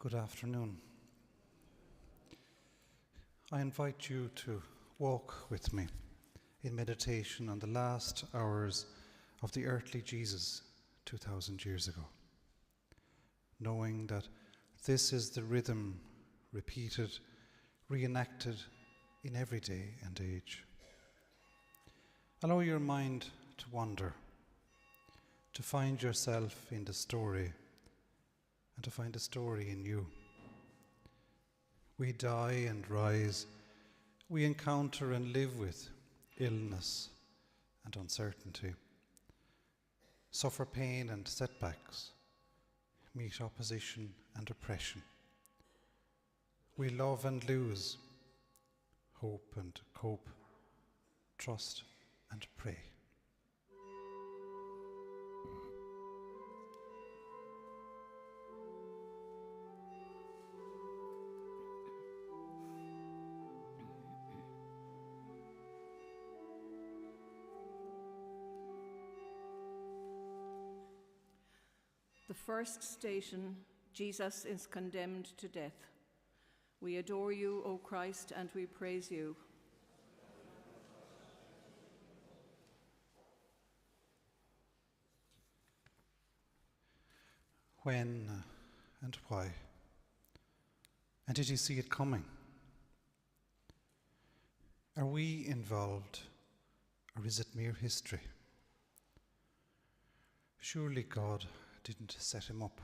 Good afternoon. I invite you to walk with me in meditation on the last hours of the earthly Jesus 2,000 years ago, knowing that this is the rhythm repeated, reenacted in every day and age. Allow your mind to wander, to find yourself in the story, and to find a story in you. We die and rise. We encounter and live with illness and uncertainty, suffer pain and setbacks, meet opposition and oppression. We love and lose, hope and cope, trust and pray. The first station, Jesus is condemned to death. We adore you, O Christ, and we praise you. When and why? And did you see it coming? Are we involved, or is it mere history? Surely God didn't set him up.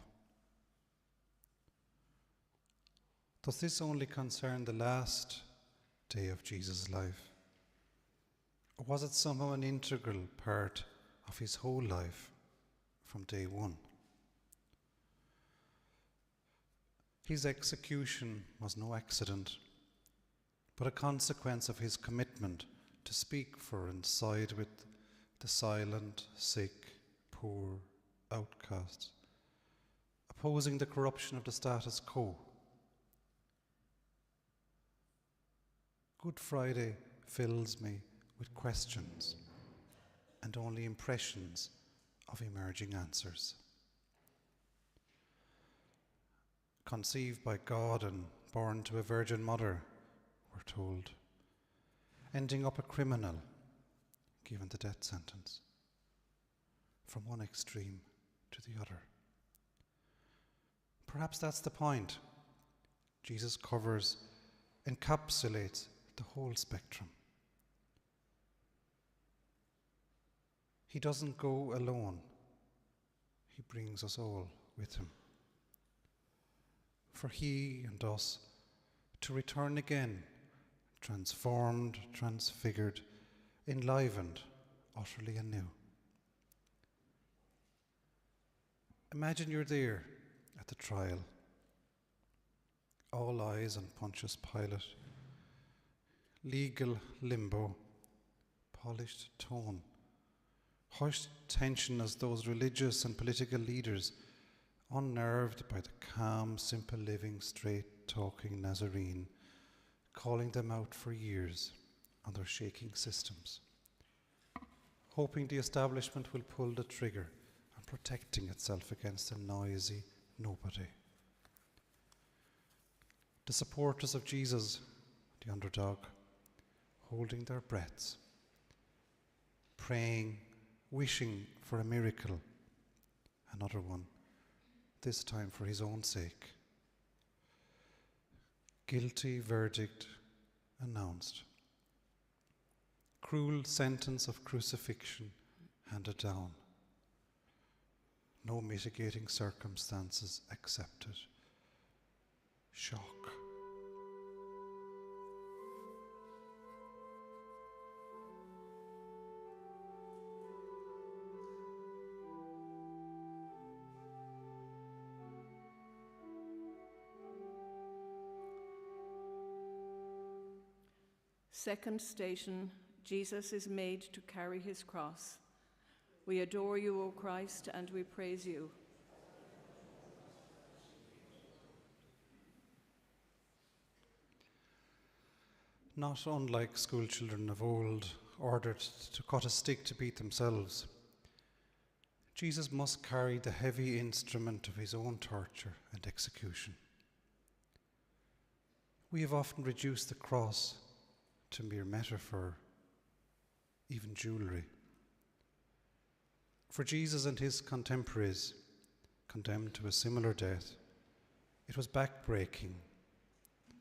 Does this only concern the last day of Jesus' life? Or was it somehow an integral part of his whole life from day one? His execution was no accident, but a consequence of his commitment to speak for and side with the silent, sick, poor, outcasts, opposing the corruption of the status quo. Good Friday fills me with questions and only impressions of emerging answers. Conceived by God and born to a virgin mother, we're told, ending up a criminal, given the death sentence, from one extreme to the other. Perhaps that's the point. Jesus covers, encapsulates the whole spectrum. He doesn't go alone. He brings us all with him. For he and us to return again, transformed, transfigured, enlivened, utterly anew. Imagine you're there at the trial. All eyes on Pontius Pilate. Legal limbo. Polished tone. Hushed tension as those religious and political leaders, unnerved by the calm, simple living, straight-talking Nazarene, calling them out for years on their shaking systems, hoping the establishment will pull the trigger, protecting itself against a noisy nobody. The supporters of Jesus, the underdog, holding their breaths, praying, wishing for a miracle, another one, this time for his own sake. Guilty verdict announced. Cruel sentence of crucifixion handed down. No mitigating circumstances accepted. Shock. Second station, Jesus is made to carry his cross. We adore you, O Christ, and we praise you. Not unlike school children of old, ordered to cut a stick to beat themselves, Jesus must carry the heavy instrument of his own torture and execution. We have often reduced the cross to mere metaphor, even jewellery. For Jesus and his contemporaries, condemned to a similar death, it was backbreaking,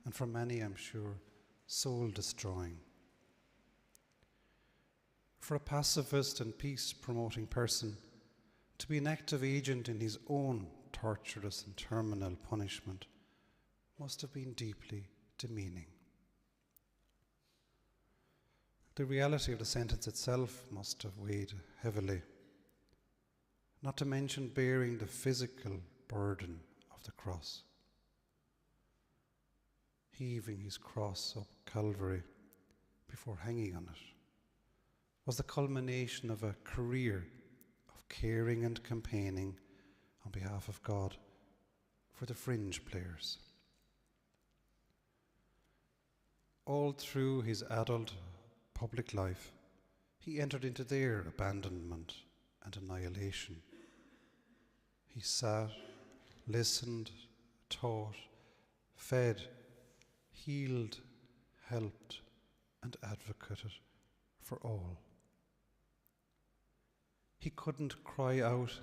and for many, I'm sure, soul-destroying. For a pacifist and peace-promoting person, to be an active agent in his own torturous and terminal punishment must have been deeply demeaning. The reality of the sentence itself must have weighed heavily, not to mention bearing the physical burden of the cross. Heaving his cross up Calvary before hanging on it was the culmination of a career of caring and campaigning on behalf of God for the fringe players. All through his adult public life, he entered into their abandonment and annihilation. He sat, listened, taught, fed, healed, helped, and advocated for all. He couldn't cry out,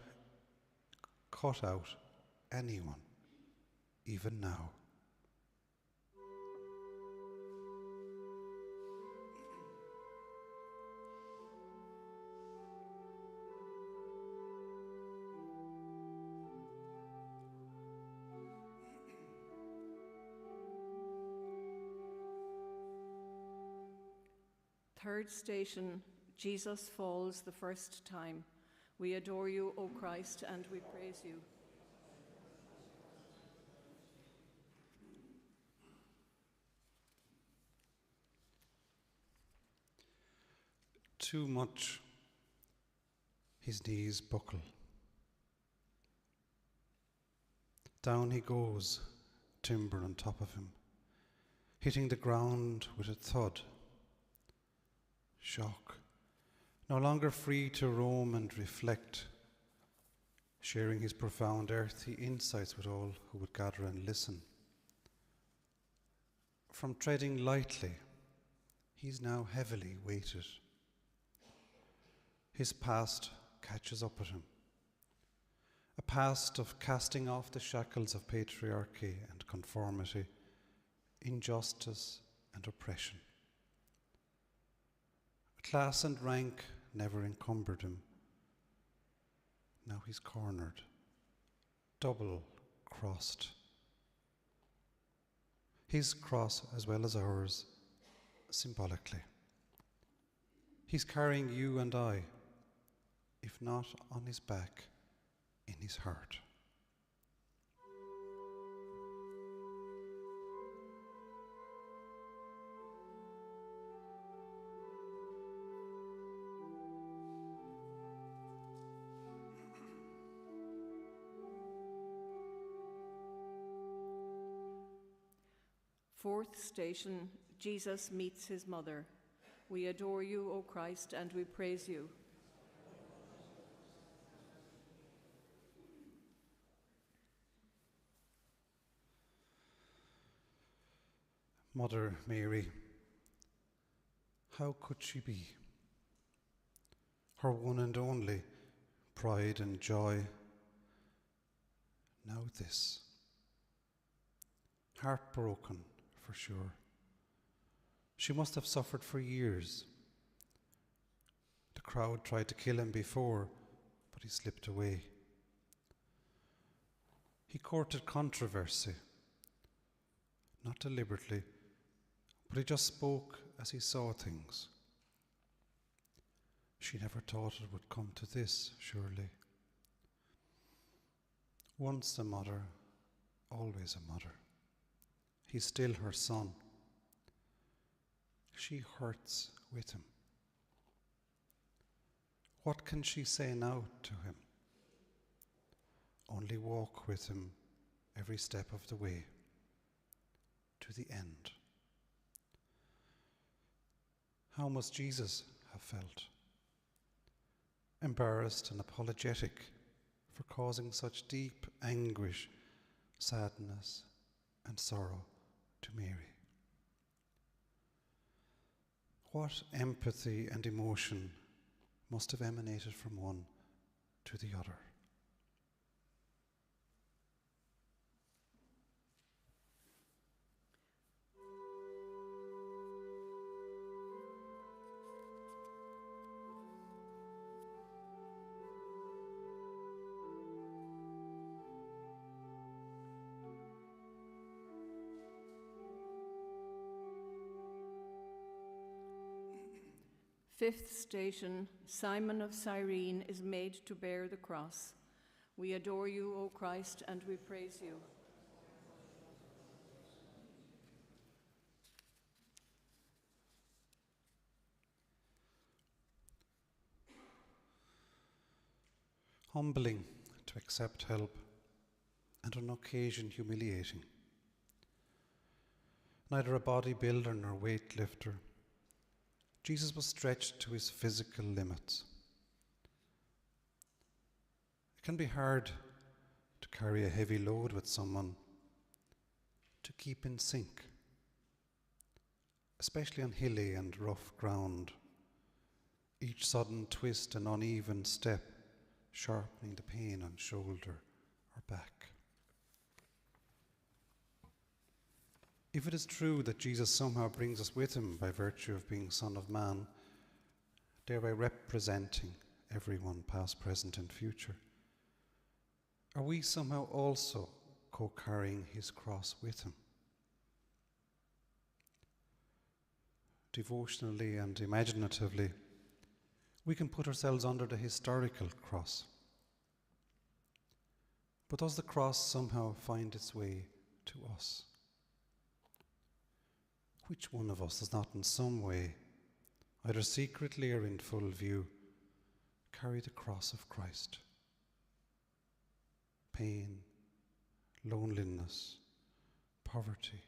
cut out anyone, even now. Third station, Jesus falls the first time. We adore you, O Christ, and we praise you. Too much, his knees buckle. Down he goes, timber on top of him, hitting the ground with a thud. Shock, no longer free to roam and reflect, sharing his profound earthly insights with all who would gather and listen. From treading lightly, he's now heavily weighted. His past catches up with him, a past of casting off the shackles of patriarchy and conformity, injustice and oppression. Class and rank never encumbered him. Now he's cornered, double-crossed. His cross as well as ours, symbolically. He's carrying you and I, if not on his back, in his heart. Fourth station, Jesus meets his mother. We adore you, O Christ, and we praise you. Mother Mary, how could she be? Her one and only pride and joy. Now this. Heartbroken, for sure. She must have suffered for years. The crowd tried to kill him before, but he slipped away. He courted controversy, not deliberately, but he just spoke as he saw things. She never thought it would come to this, surely. Once a mother, always a mother. He's still her son. She hurts with him. What can she say now to him? Only walk with him every step of the way, to the end. How must Jesus have felt? Embarrassed and apologetic for causing such deep anguish, sadness, and sorrow to Mary. What empathy and emotion must have emanated from one to the other. Fifth station, Simon of Cyrene is made to bear the cross. We adore you, O Christ, and we praise you. Humbling to accept help, and on occasion humiliating. Neither a bodybuilder nor weightlifter, Jesus was stretched to his physical limits. It can be hard to carry a heavy load with someone, to keep in sync, especially on hilly and rough ground, each sudden twist and uneven step sharpening the pain on shoulder or back. If it is true that Jesus somehow brings us with him by virtue of being Son of Man, thereby representing everyone, past, present, and future, are we somehow also co-carrying his cross with him? Devotionally and imaginatively, we can put ourselves under the historical cross. But does the cross somehow find its way to us? Which one of us does not in some way, either secretly or in full view, carry the cross of Christ? Pain, loneliness, poverty,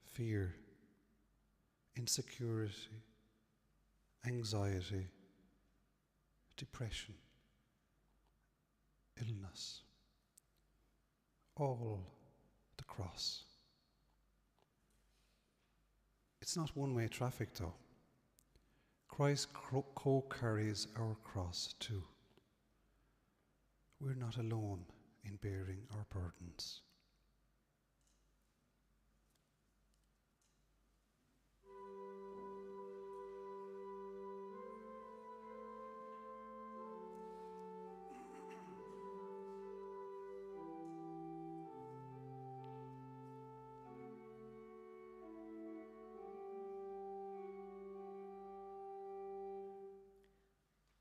fear, insecurity, anxiety, depression, illness, all the cross. It's not one-way traffic, though. Christ co-carries our cross too. We're not alone in bearing our burdens.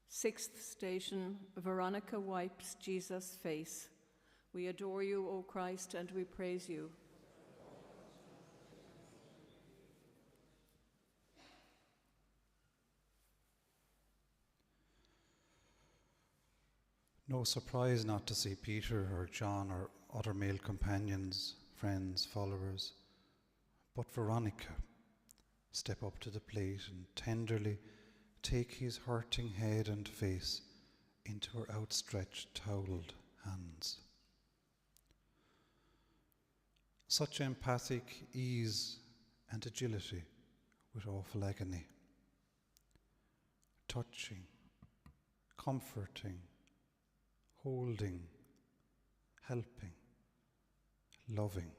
Sixth station, Veronica wipes Jesus' face. We adore you, O Christ, and we praise you. No surprise not to see Peter or John or other male companions, friends, followers, but Veronica step up to the plate and tenderly take his hurting head and face into her outstretched, towelled hands. Such empathic ease and agility with awful agony. Touching, comforting, holding, helping, loving.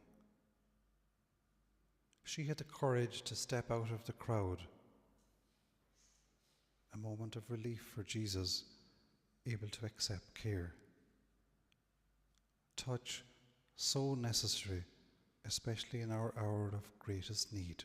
She had the courage to step out of the crowd. A moment of relief for Jesus, able to accept care. Touch so necessary, especially in our hour of greatest need.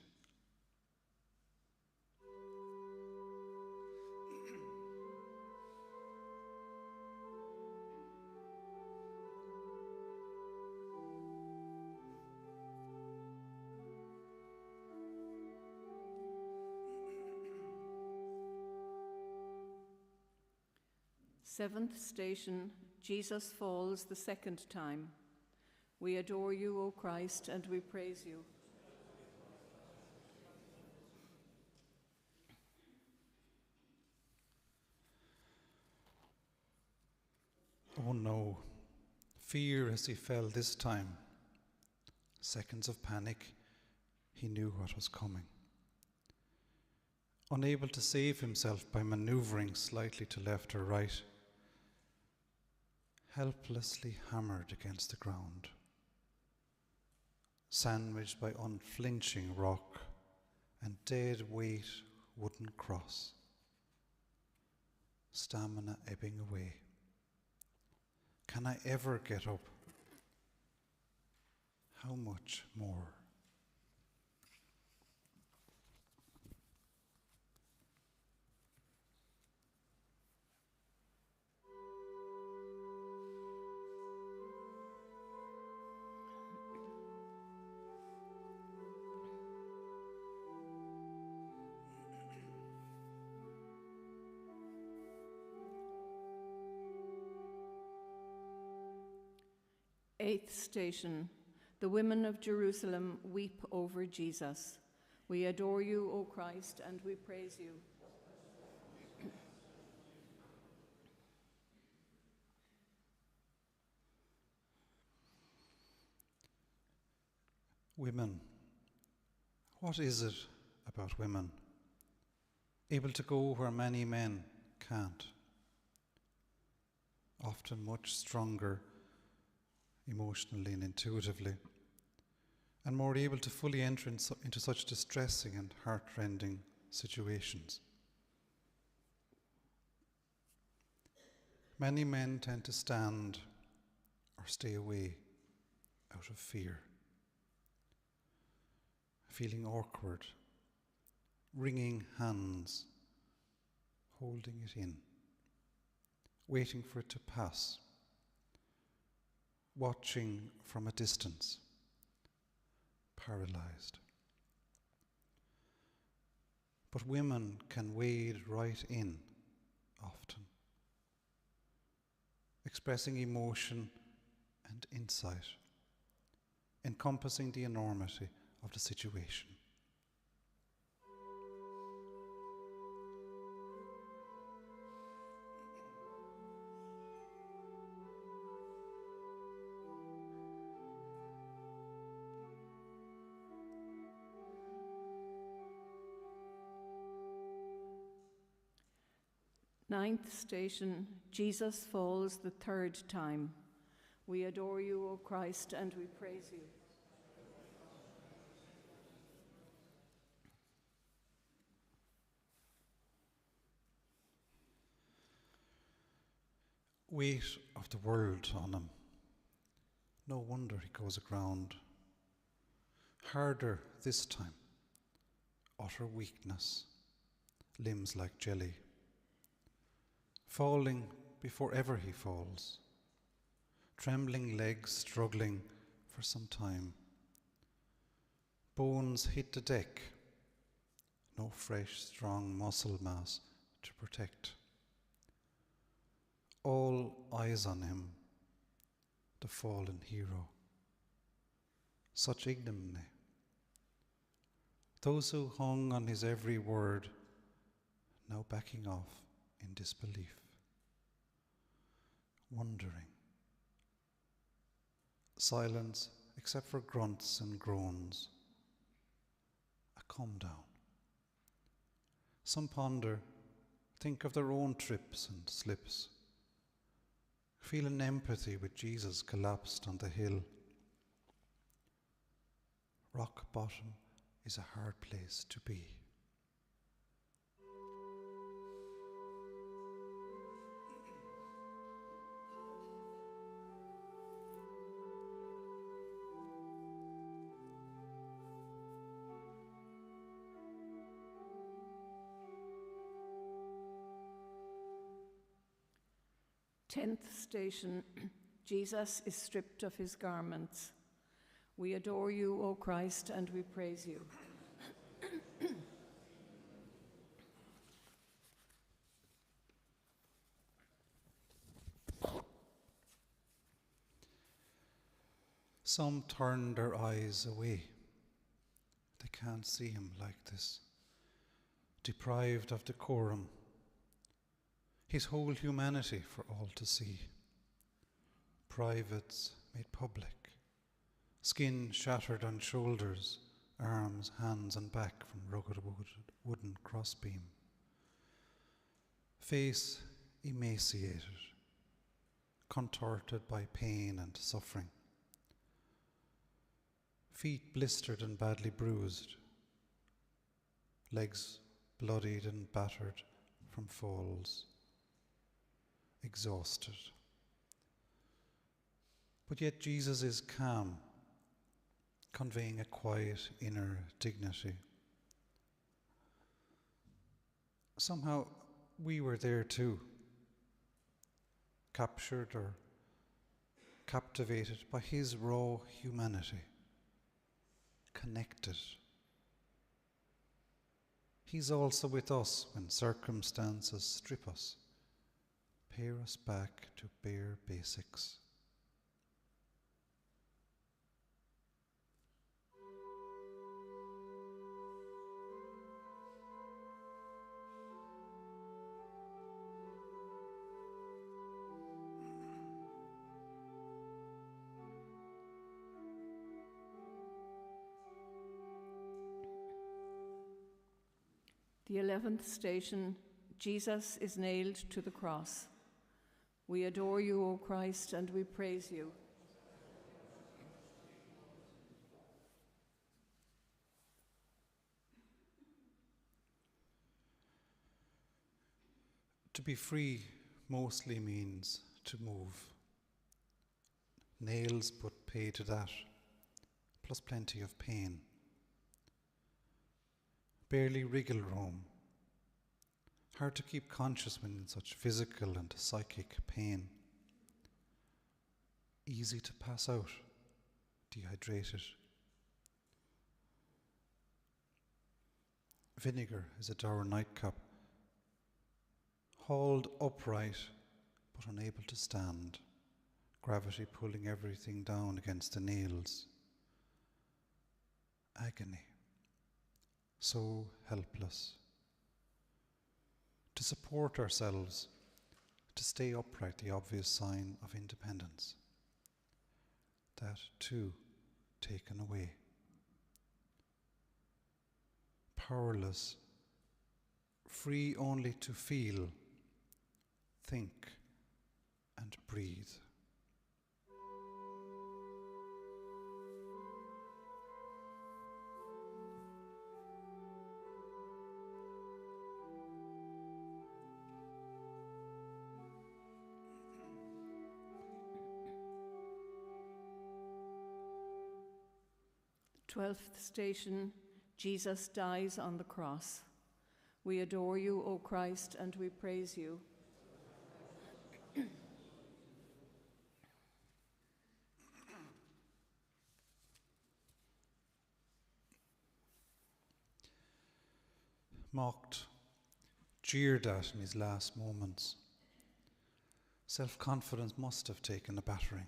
Seventh station, Jesus falls the second time. We adore you, O Christ, and we praise you. Oh no, fear as he fell this time. Seconds of panic, he knew what was coming. unable to save himself by maneuvering slightly to left or right, helplessly hammered against the ground, sandwiched by unflinching rock and dead weight wooden cross, stamina ebbing away. Can I ever get up? How much more? Eighth station. The women of Jerusalem weep over Jesus. We adore you, O Christ, and we praise you. Women. What is it about women? Able to go where many men can't. Often much stronger emotionally and intuitively, and more able to fully enter into such distressing and heart-rending situations. Many men tend to stand or stay away out of fear, feeling awkward, wringing hands, holding it in, waiting for it to pass, watching from a distance, paralyzed. But women can wade right in often, expressing emotion and insight, encompassing the enormity of the situation. Ninth station. Jesus falls the third time. We adore you, O Christ, and we praise you. Weight of the world on him. No wonder he goes aground. Harder this time. Utter weakness. Limbs like jelly. Falling before ever he falls. Trembling legs struggling for some time. Bones hit the deck. No fresh, strong muscle mass to protect. All eyes on him, the fallen hero. Such ignominy. Those who hung on his every word, now backing off in disbelief, wondering. Silence except for grunts and groans. A calm down. Some ponder, think of their own trips and slips. Feel an empathy with Jesus collapsed on the hill. Rock bottom is a hard place to be. Tenth station. Jesus is stripped of his garments. We adore you, O Christ, and we praise you. Some turn their eyes away. They can't see him like this, deprived of decorum, his whole humanity for all to see. Privates made public, skin shattered on shoulders, arms, hands and back from rugged wooden crossbeam. Face emaciated, contorted by pain and suffering. Feet blistered and badly bruised. Legs bloodied and battered from falls. Exhausted. But yet Jesus is calm, conveying a quiet inner dignity. Somehow we were there too, captured or captivated by his raw humanity, connected. He's also with us when circumstances strip us, pare us back to bare basics. The 11th station, Jesus is nailed to the cross. We adore you, O Christ, and we praise you. To be free mostly means to move. Nails put pay to that, plus plenty of pain. Barely wriggle roam. Hard to keep conscious when in such physical and psychic pain. Easy to pass out, dehydrated. Vinegar is a dour nightcap, hauled upright but unable to stand, gravity pulling everything down against the nails. Agony. So helpless. To support ourselves, to stay upright, the obvious sign of independence. That too taken away. Powerless, free only to feel, think, and breathe. Twelfth station, Jesus dies on the cross. We adore you, O Christ, and we praise you. Mocked, jeered at in his last moments. Self-confidence must have taken a battering.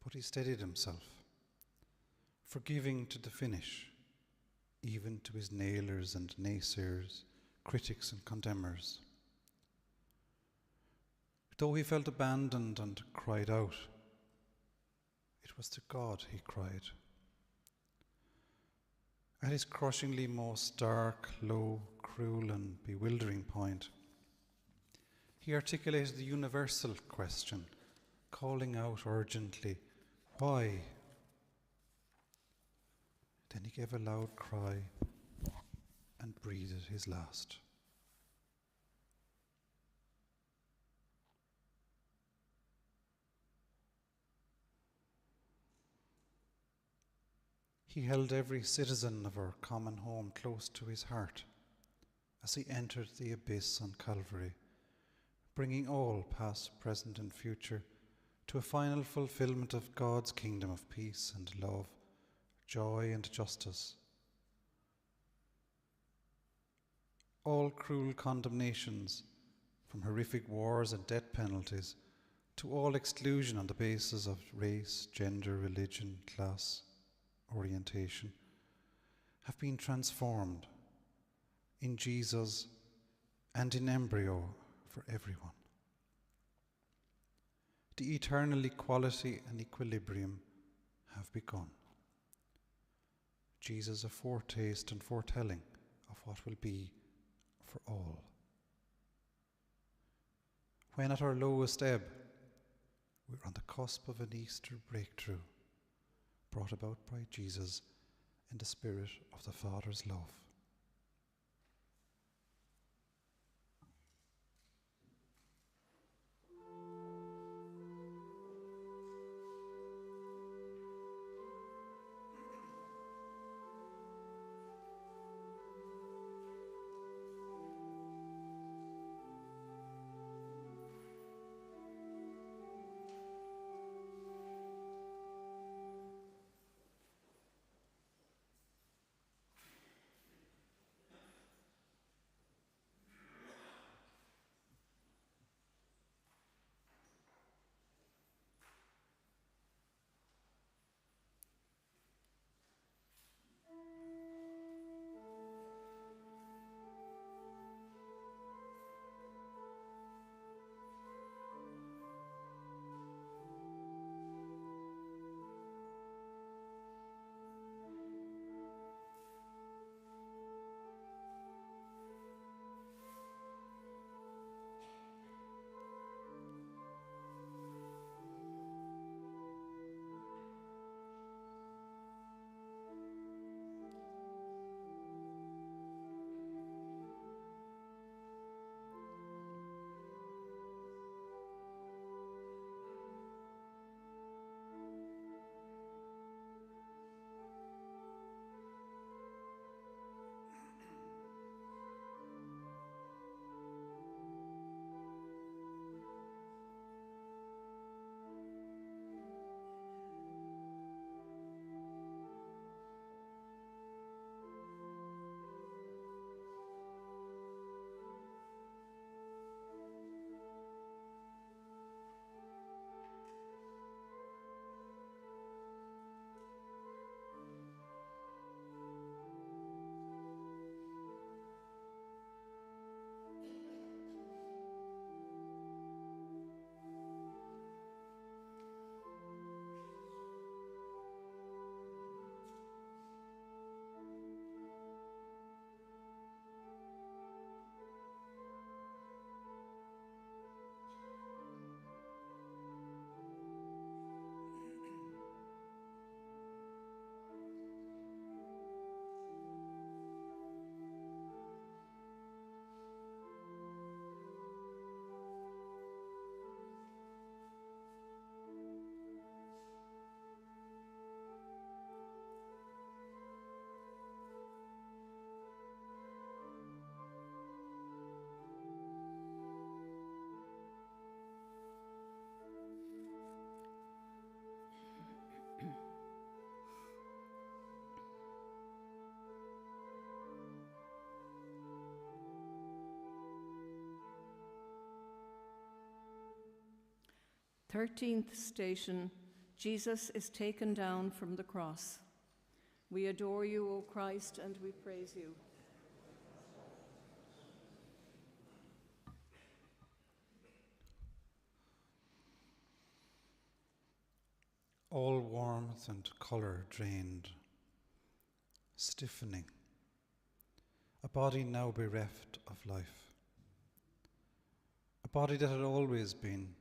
But he steadied himself, forgiving to the finish, even to his nailers and naysayers, critics and condemners. Though he felt abandoned and cried out, it was to God he cried. At his crushingly most dark, low, cruel and bewildering point, he articulated the universal question, calling out urgently, "Why?" Then he gave a loud cry and breathed his last. He held every citizen of our common home close to his heart as he entered the abyss on Calvary, bringing all, past, present and future, to a final fulfillment of God's kingdom of peace and love, joy and justice. All cruel condemnations, from horrific wars and death penalties, to all exclusion on the basis of race, gender, religion, class, orientation, have been transformed in Jesus and in embryo for everyone. The eternal equality and equilibrium have begun. Jesus a foretaste and foretelling of what will be for all. When at our lowest ebb, we're on the cusp of an Easter breakthrough, brought about by Jesus in the spirit of the Father's love. Thirteenth station, Jesus is taken down from the cross. We adore you, O Christ, and we praise you. All warmth and colour drained, stiffening, a body now bereft of life, a body that had always been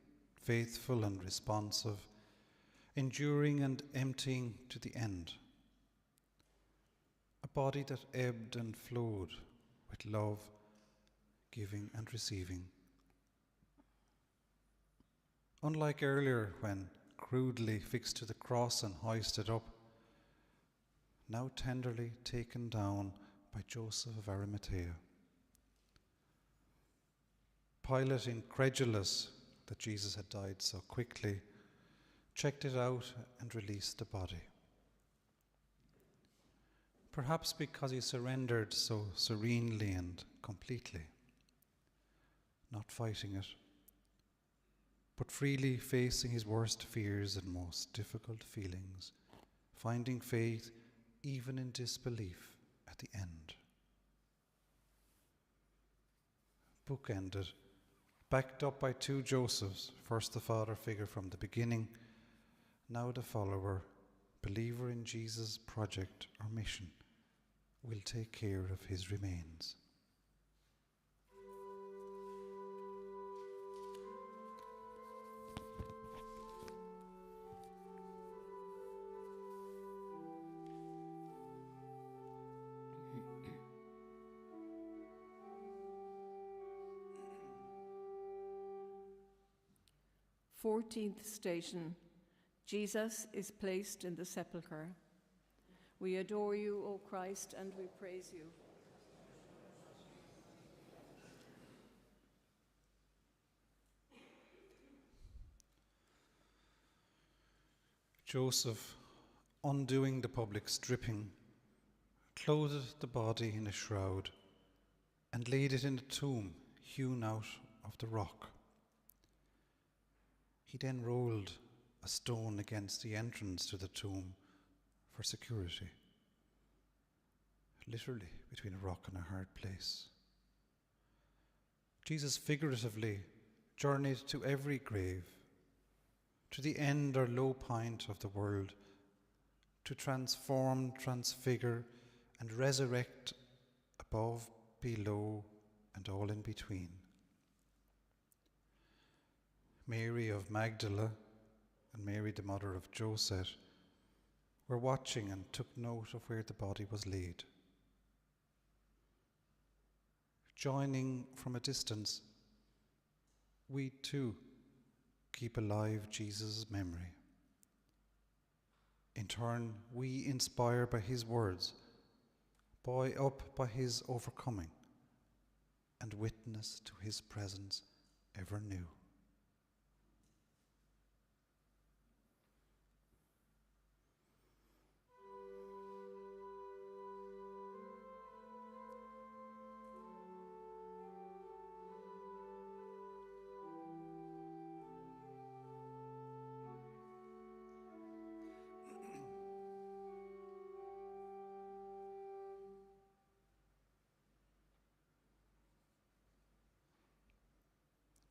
faithful and responsive, enduring and emptying to the end, a body that ebbed and flowed with love, giving and receiving. Unlike earlier when crudely fixed to the cross and hoisted up, now tenderly taken down by Joseph of Arimathea. Pilate, incredulous that Jesus had died so quickly, checked it out and released the body. Perhaps because he surrendered so serenely and completely, not fighting it, but freely facing his worst fears and most difficult feelings, finding faith even in disbelief at the end. Bookended, backed up by two Josephs, first the father figure from the beginning, now the follower, believer in Jesus' project or mission, will take care of his remains. Fourteenth station, Jesus is placed in the sepulchre. We adore you, O Christ, and we praise you. Joseph, undoing the public stripping, clothed the body in a shroud and laid it in a tomb hewn out of the rock. He then rolled a stone against the entrance to the tomb for security, literally between a rock and a hard place. Jesus figuratively journeyed to every grave, to the end or low point of the world, to transform, transfigure, and resurrect above, below, and all in between. Mary of Magdala and Mary, the mother of Joseph, were watching and took note of where the body was laid. Joining from a distance, we too keep alive Jesus' memory. In turn, we inspire by his words, buoy up by his overcoming, and witness to his presence ever new.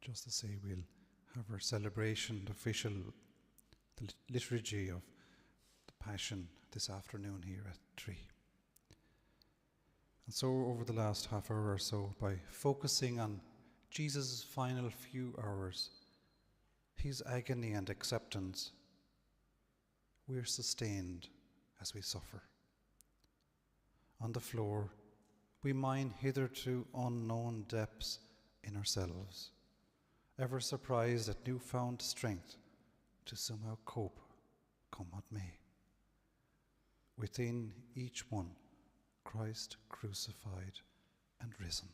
Just to say, we'll have our celebration, the official the liturgy of the Passion this afternoon here at 3. And so over the last half hour or so, by focusing on Jesus' final few hours, his agony and acceptance, we're sustained as we suffer. On the floor, we mine hitherto unknown depths in ourselves, ever surprised at newfound strength to somehow cope, come what may. Within each one, Christ crucified and risen.